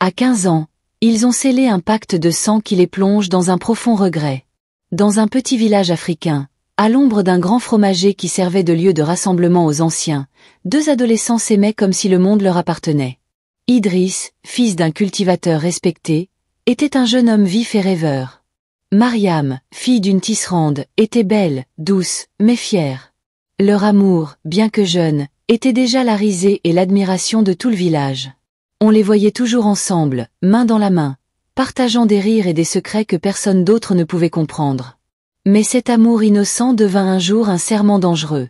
À 15 ans, ils ont scellé un pacte de sang qui les plonge dans un profond regret. Dans un petit village africain, à l'ombre d'un grand fromager qui servait de lieu de rassemblement aux anciens, deux adolescents s'aimaient comme si le monde leur appartenait. Idriss, fils d'un cultivateur respecté, était un jeune homme vif et rêveur. Mariam, fille d'une tisserande, était belle, douce, mais fière. Leur amour, bien que jeune, était déjà la risée et l'admiration de tout le village. On les voyait toujours ensemble, main dans la main, partageant des rires et des secrets que personne d'autre ne pouvait comprendre. Mais cet amour innocent devint un jour un serment dangereux.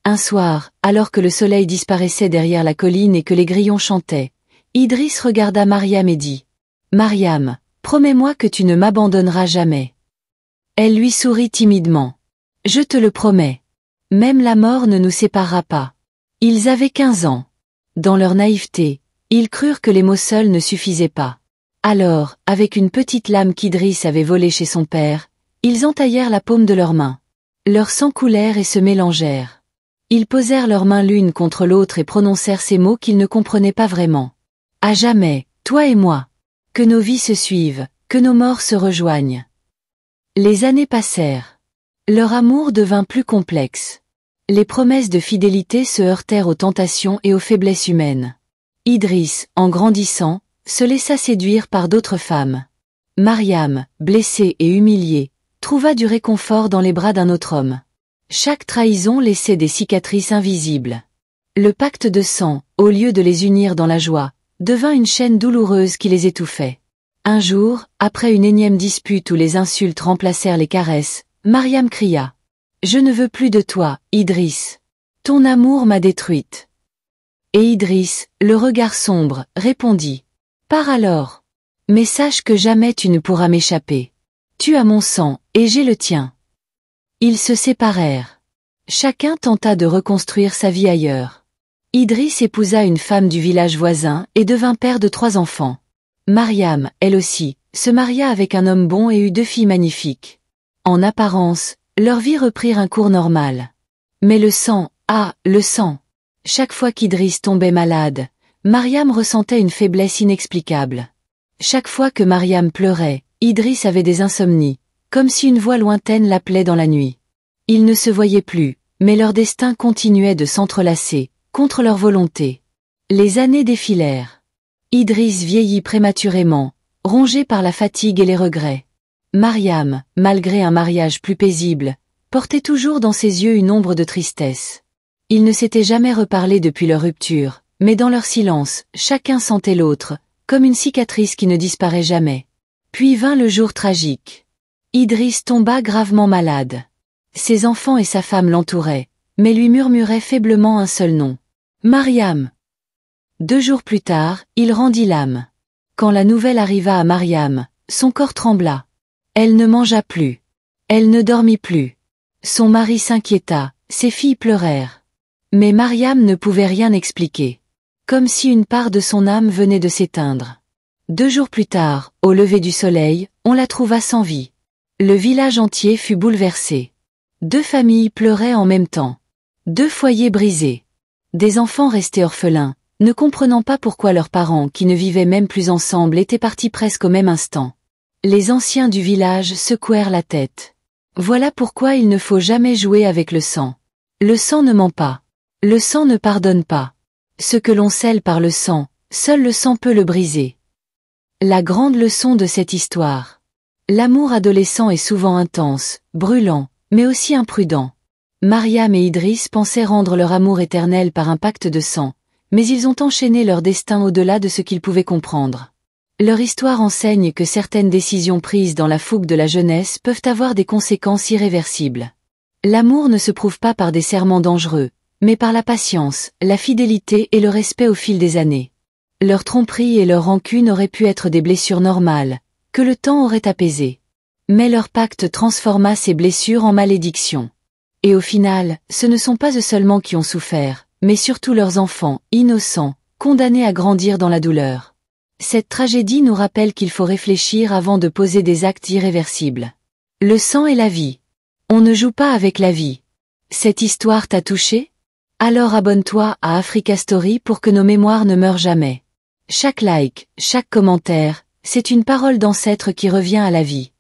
Un soir, alors que le soleil disparaissait derrière la colline et que les grillons chantaient, Idriss regarda Mariam et dit « Mariam, promets-moi que tu ne m'abandonneras jamais. » Elle lui sourit timidement. « Je te le promets. Même la mort ne nous séparera pas. » Ils avaient 15 ans. Dans leur naïveté, ils crurent que les mots seuls ne suffisaient pas. Alors, avec une petite lame qu'Idriss avait volée chez son père, ils entaillèrent la paume de leurs mains. Leurs sangs coulèrent et se mélangèrent. Ils posèrent leurs mains l'une contre l'autre et prononcèrent ces mots qu'ils ne comprenaient pas vraiment. « À jamais, toi et moi. Que nos vies se suivent, que nos morts se rejoignent. » Les années passèrent. Leur amour devint plus complexe. Les promesses de fidélité se heurtèrent aux tentations et aux faiblesses humaines. Idriss, en grandissant, se laissa séduire par d'autres femmes. Mariam, blessée et humiliée, trouva du réconfort dans les bras d'un autre homme. Chaque trahison laissait des cicatrices invisibles. Le pacte de sang, au lieu de les unir dans la joie, devint une chaîne douloureuse qui les étouffait. Un jour, après une énième dispute où les insultes remplacèrent les caresses, Mariam cria « Je ne veux plus de toi, Idriss. Ton amour m'a détruite. » Et Idriss, le regard sombre, répondit « Pars alors. Mais sache que jamais tu ne pourras m'échapper. Tu as mon sang, et j'ai le tien. » Ils se séparèrent. Chacun tenta de reconstruire sa vie ailleurs. Idriss épousa une femme du village voisin et devint père de 3 enfants. Mariam, elle aussi, se maria avec un homme bon et eut 2 filles magnifiques. En apparence, leurs vies reprirent un cours normal. Mais le sang, le sang. Chaque fois qu'Idriss tombait malade, Mariam ressentait une faiblesse inexplicable. Chaque fois que Mariam pleurait, Idriss avait des insomnies, comme si une voix lointaine l'appelait dans la nuit. Ils ne se voyaient plus, mais leur destin continuait de s'entrelacer, contre leur volonté. Les années défilèrent. Idriss vieillit prématurément, rongé par la fatigue et les regrets. Mariam, malgré un mariage plus paisible, portait toujours dans ses yeux une ombre de tristesse. Ils ne s'étaient jamais reparlé depuis leur rupture, mais dans leur silence, chacun sentait l'autre, comme une cicatrice qui ne disparaît jamais. Puis vint le jour tragique. Idriss tomba gravement malade. Ses enfants et sa femme l'entouraient, mais lui murmuraient faiblement un seul nom. Mariam. 2 jours plus tard, il rendit l'âme. Quand la nouvelle arriva à Mariam, son corps trembla. Elle ne mangea plus. Elle ne dormit plus. Son mari s'inquiéta, ses filles pleurèrent. Mais Mariam ne pouvait rien expliquer. Comme si une part de son âme venait de s'éteindre. 2 jours plus tard, au lever du soleil, on la trouva sans vie. Le village entier fut bouleversé. 2 familles pleuraient en même temps. 2 foyers brisés. Des enfants restés orphelins, ne comprenant pas pourquoi leurs parents qui ne vivaient même plus ensemble étaient partis presque au même instant. Les anciens du village secouèrent la tête. Voilà pourquoi il ne faut jamais jouer avec le sang. Le sang ne ment pas. Le sang ne pardonne pas. Ce que l'on scelle par le sang, seul le sang peut le briser. La grande leçon de cette histoire. L'amour adolescent est souvent intense, brûlant, mais aussi imprudent. Mariam et Idriss pensaient rendre leur amour éternel par un pacte de sang, mais ils ont enchaîné leur destin au-delà de ce qu'ils pouvaient comprendre. Leur histoire enseigne que certaines décisions prises dans la fougue de la jeunesse peuvent avoir des conséquences irréversibles. L'amour ne se prouve pas par des serments dangereux, mais par la patience, la fidélité et le respect au fil des années. Leur tromperie et leur rancune auraient pu être des blessures normales, que le temps aurait apaisées. Mais leur pacte transforma ces blessures en malédictions. Et au final, ce ne sont pas eux seulement qui ont souffert, mais surtout leurs enfants, innocents, condamnés à grandir dans la douleur. Cette tragédie nous rappelle qu'il faut réfléchir avant de poser des actes irréversibles. Le sang est la vie. On ne joue pas avec la vie. Cette histoire t'a touché? Alors abonne-toi à Africa Story pour que nos mémoires ne meurent jamais. Chaque like, chaque commentaire, c'est une parole d'ancêtre qui revient à la vie.